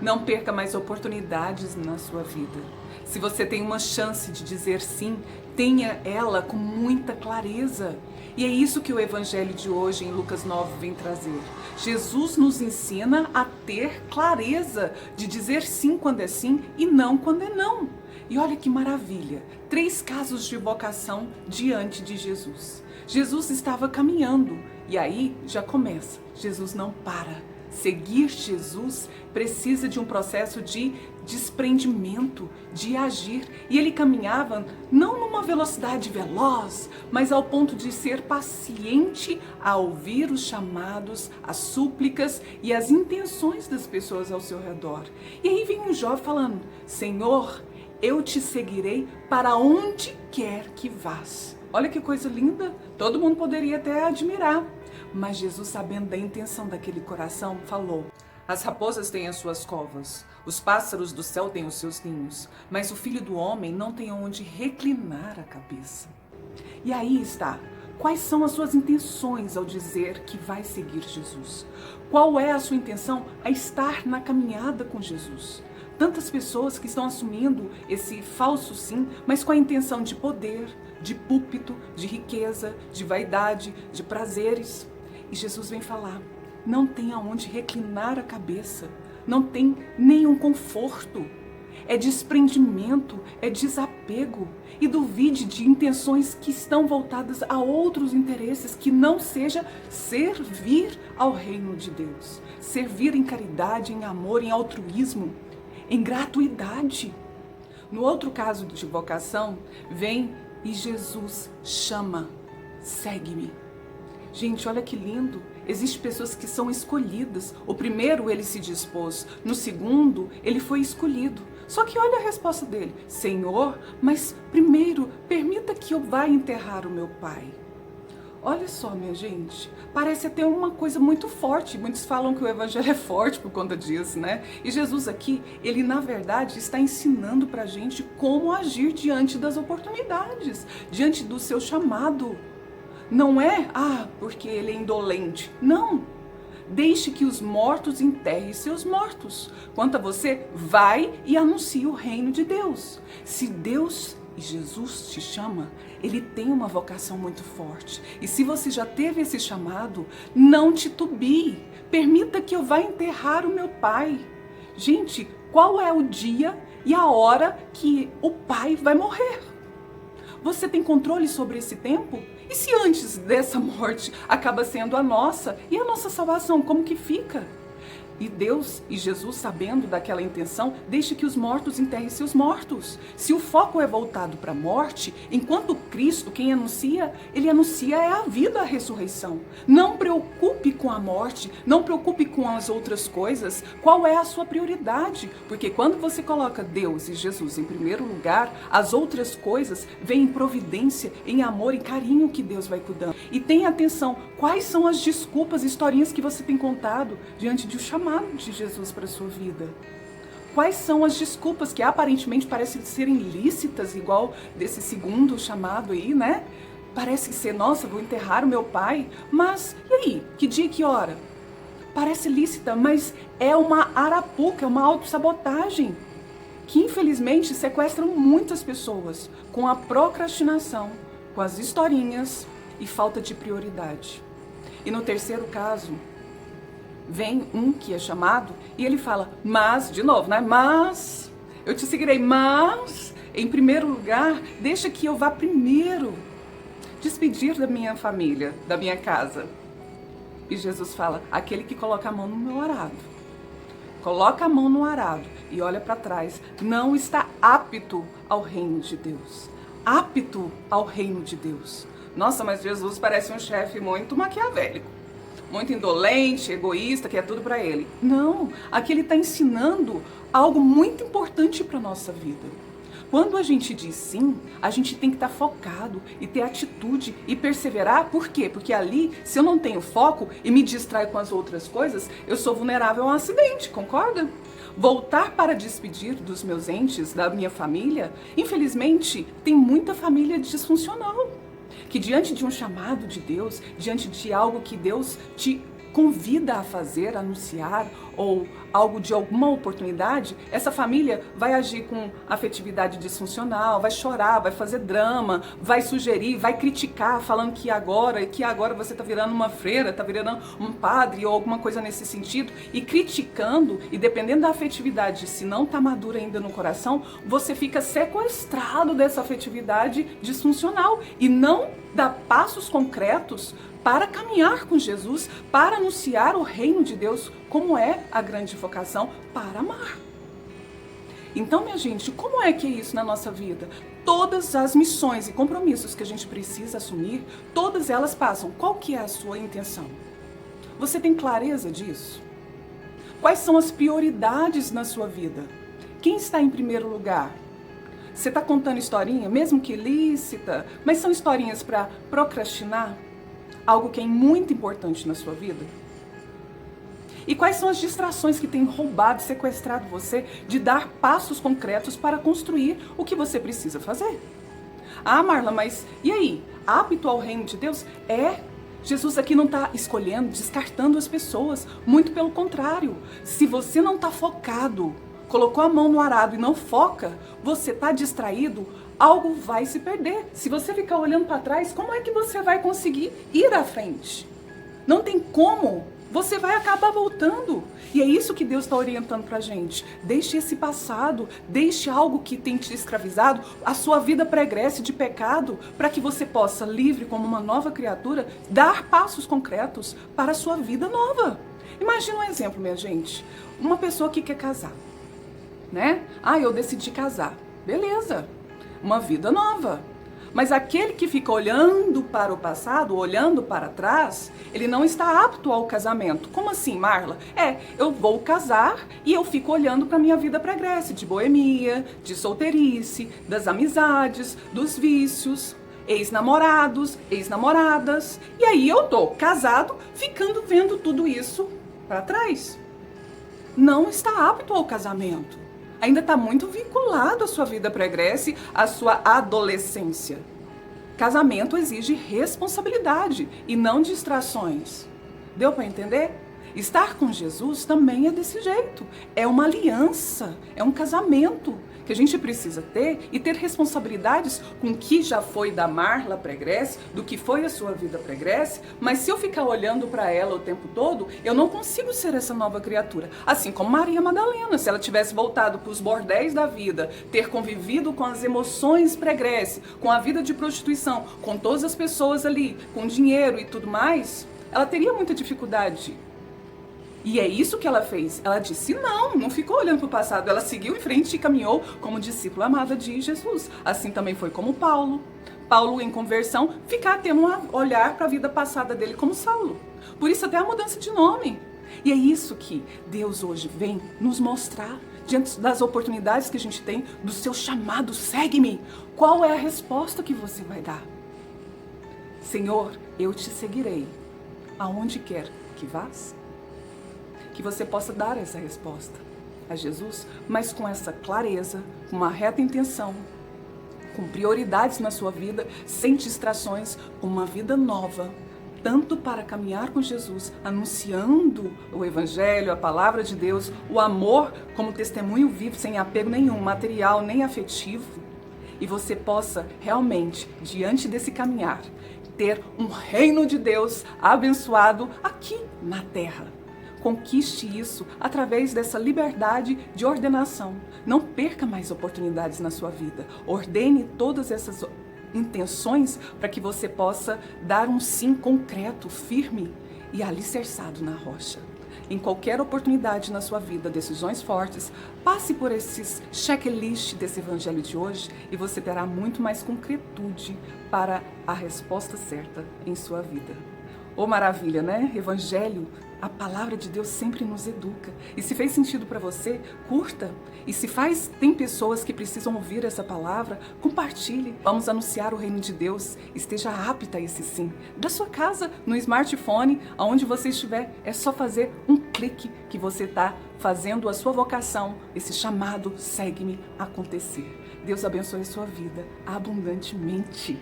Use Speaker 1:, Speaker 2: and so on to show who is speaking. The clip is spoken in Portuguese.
Speaker 1: Não perca mais oportunidades na sua vida. Se você tem uma chance de dizer sim, tenha ela com muita clareza. E é isso que o evangelho de hoje em Lucas 9 vem trazer. Jesus nos ensina a ter clareza de dizer sim quando é sim e não quando é não. E olha que maravilha, 3 casos de vocação diante de Jesus. Jesus estava caminhando e aí já começa, Jesus não para. Seguir Jesus precisa de um processo de desprendimento, de agir. E ele caminhava não numa velocidade veloz, mas ao ponto de ser paciente a ouvir os chamados, as súplicas e as intenções das pessoas ao seu redor. E aí vem um jovem falando: Senhor, eu te seguirei para onde quer que vás. Olha que coisa linda, todo mundo poderia até admirar. Mas Jesus, sabendo da intenção daquele coração, falou: as raposas têm as suas covas, os pássaros do céu têm os seus ninhos, mas o Filho do Homem não tem onde reclinar a cabeça. E aí está, quais são as suas intenções ao dizer que vai seguir Jesus? Qual é a sua intenção a estar na caminhada com Jesus? Tantas pessoas que estão assumindo esse falso sim, mas com a intenção de poder, de púlpito, de riqueza, de vaidade, de prazeres. E Jesus vem falar: não tem aonde reclinar a cabeça, não tem nenhum conforto. É desprendimento, é desapego. E duvide de intenções que estão voltadas a outros interesses, que não seja servir ao reino de Deus. Servir em caridade, em amor, em altruísmo, em gratuidade. No outro caso de vocação, vem e Jesus chama: segue-me. Gente, olha que lindo. Existem pessoas que são escolhidas. O primeiro ele se dispôs, no segundo ele foi escolhido. Só que olha a resposta dele: Senhor, mas primeiro permita que eu vá enterrar o meu pai. Olha só, minha gente, parece até uma coisa muito forte. Muitos falam que o evangelho é forte por conta disso, né? E Jesus aqui, ele na verdade está ensinando pra gente como agir diante das oportunidades, diante do seu chamado. Não é, porque ele é indolente. Não. Deixe que os mortos enterrem seus mortos. Quanto a você, vai e anuncie o reino de Deus. Se Deus e Jesus te chama, ele tem uma vocação muito forte. E se você já teve esse chamado, não titubie. Permita que eu vá enterrar o meu pai. Gente, qual é o dia e a hora que o pai vai morrer? Você tem controle sobre esse tempo? E se antes dessa morte acaba sendo a nossa e a nossa salvação, como que fica? E Deus e Jesus, sabendo daquela intenção, deixa que os mortos enterrem seus mortos. Se o foco é voltado para a morte, enquanto Cristo, quem anuncia, ele anuncia é a vida, a ressurreição. Não preocupe com a morte, não preocupe com as outras coisas. Qual é a sua prioridade? Porque quando você coloca Deus e Jesus em primeiro lugar, as outras coisas vêm em providência, em amor e carinho que Deus vai cuidando. E tenha atenção, quais são as desculpas, historinhas que você tem contado diante de um chamado de Jesus para a sua vida? Quais são as desculpas que aparentemente parecem serem lícitas, igual desse segundo chamado aí, né? Parece ser, nossa, vou enterrar o meu pai, mas e aí? Que dia, que hora? Parece lícita, mas é uma arapuca, é uma autossabotagem que infelizmente sequestram muitas pessoas com a procrastinação, com as historinhas e falta de prioridade. E no terceiro caso, vem um que é chamado e ele fala: mas, de novo, né? Mas, eu te seguirei, mas, em primeiro lugar, deixa que eu vá primeiro despedir da minha família, da minha casa. E Jesus fala: aquele que coloca a mão no meu arado, coloca a mão no arado e olha para trás, não está apto ao reino de Deus. Apto ao reino de Deus. Nossa, mas Jesus parece um chefe muito maquiavélico, muito indolente, egoísta, que é tudo para ele. Não, aqui ele está ensinando algo muito importante para a nossa vida. Quando a gente diz sim, a gente tem que estar focado e ter atitude e perseverar. Por quê? Porque ali, se eu não tenho foco e me distraio com as outras coisas, eu sou vulnerável a um acidente, concorda? Voltar para despedir dos meus entes, da minha família, infelizmente, tem muita família disfuncional, que diante de um chamado de Deus, diante de algo que Deus te convida a fazer, a anunciar ou algo de alguma oportunidade, essa família vai agir com afetividade disfuncional, vai chorar, vai fazer drama, vai sugerir, vai criticar, falando que agora você está virando uma freira, está virando um padre ou alguma coisa nesse sentido, e criticando, e dependendo da afetividade, se não está madura ainda no coração, você fica sequestrado dessa afetividade disfuncional e não dá passos concretos para caminhar com Jesus, para anunciar o reino de Deus, como é a grande vocação, para amar. Então, minha gente, como é que é isso na nossa vida? Todas as missões e compromissos que a gente precisa assumir, todas elas passam. Qual que é a sua intenção? Você tem clareza disso? Quais são as prioridades na sua vida? Quem está em primeiro lugar? Você está contando historinha, mesmo que ilícita, mas são historinhas para procrastinar? Algo que é muito importante na sua vida? E quais são as distrações que têm roubado, sequestrado você de dar passos concretos para construir o que você precisa fazer? Ah, Marla, mas e aí? Apto ao reino de Deus? Jesus aqui não está escolhendo, descartando as pessoas. Muito pelo contrário. Se você não está focado, colocou a mão no arado e não foca, você está distraído, algo vai se perder. Se você ficar olhando para trás, como é que você vai conseguir ir à frente? Não tem como. Você vai acabar voltando. E é isso que Deus está orientando para a gente. Deixe esse passado, deixe algo que tem te escravizado, a sua vida pregresse de pecado, para que você possa, livre como uma nova criatura, dar passos concretos para a sua vida nova. Imagina um exemplo, minha gente. Uma pessoa que quer casar, né? Eu decidi casar. Beleza. Uma vida nova. Mas aquele que fica olhando para o passado, olhando para trás, ele não está apto ao casamento. Como assim, Marla? Eu vou casar e eu fico olhando para a minha vida pregresse, de boemia, de solteirice, das amizades, dos vícios, ex-namorados, ex-namoradas. E aí eu tô casado, ficando vendo tudo isso para trás. Não está apto ao casamento. Ainda está muito vinculado à sua vida pregresse, à sua adolescência. Casamento exige responsabilidade e não distrações. Deu para entender? Estar com Jesus também é desse jeito. É uma aliança, é um casamento que a gente precisa ter e ter responsabilidades com o que já foi da Marla pregresse, do que foi a sua vida pregresse, mas se eu ficar olhando para ela o tempo todo, eu não consigo ser essa nova criatura. Assim como Maria Madalena, se ela tivesse voltado para os bordéis da vida, ter convivido com as emoções pregresse, com a vida de prostituição, com todas as pessoas ali, com dinheiro e tudo mais, ela teria muita dificuldade. E é isso que ela fez. Ela disse não ficou olhando para o passado. Ela seguiu em frente e caminhou como discípula amada de Jesus. Assim também foi como Paulo. Paulo, em conversão, ficar tendo um olhar para a vida passada dele como Saulo. Por isso até a mudança de nome. E é isso que Deus hoje vem nos mostrar. Diante das oportunidades que a gente tem, do seu chamado, segue-me. Qual é a resposta que você vai dar? Senhor, eu te seguirei. Aonde quer que vás? Que você possa dar essa resposta a Jesus, mas com essa clareza, com uma reta intenção, com prioridades na sua vida, sem distrações, com uma vida nova, tanto para caminhar com Jesus, anunciando o Evangelho, a palavra de Deus, o amor como testemunho vivo, sem apego nenhum, material nem afetivo, e você possa realmente, diante desse caminhar, ter um reino de Deus abençoado aqui na terra. Conquiste isso através dessa liberdade de ordenação. Não perca mais oportunidades na sua vida. Ordene todas essas intenções para que você possa dar um sim concreto, firme e alicerçado na rocha. Em qualquer oportunidade na sua vida, decisões fortes, passe por esses checklist desse evangelho de hoje e você terá muito mais concretude para a resposta certa em sua vida. Oh, maravilha, né? Evangelho, a palavra de Deus sempre nos educa. E se fez sentido para você, curta. E se tem pessoas que precisam ouvir essa palavra, compartilhe. Vamos anunciar o reino de Deus. Esteja apta a esse sim. Da sua casa, no smartphone, aonde você estiver, é só fazer um clique que você está fazendo a sua vocação, esse chamado, segue-me, acontecer. Deus abençoe a sua vida abundantemente.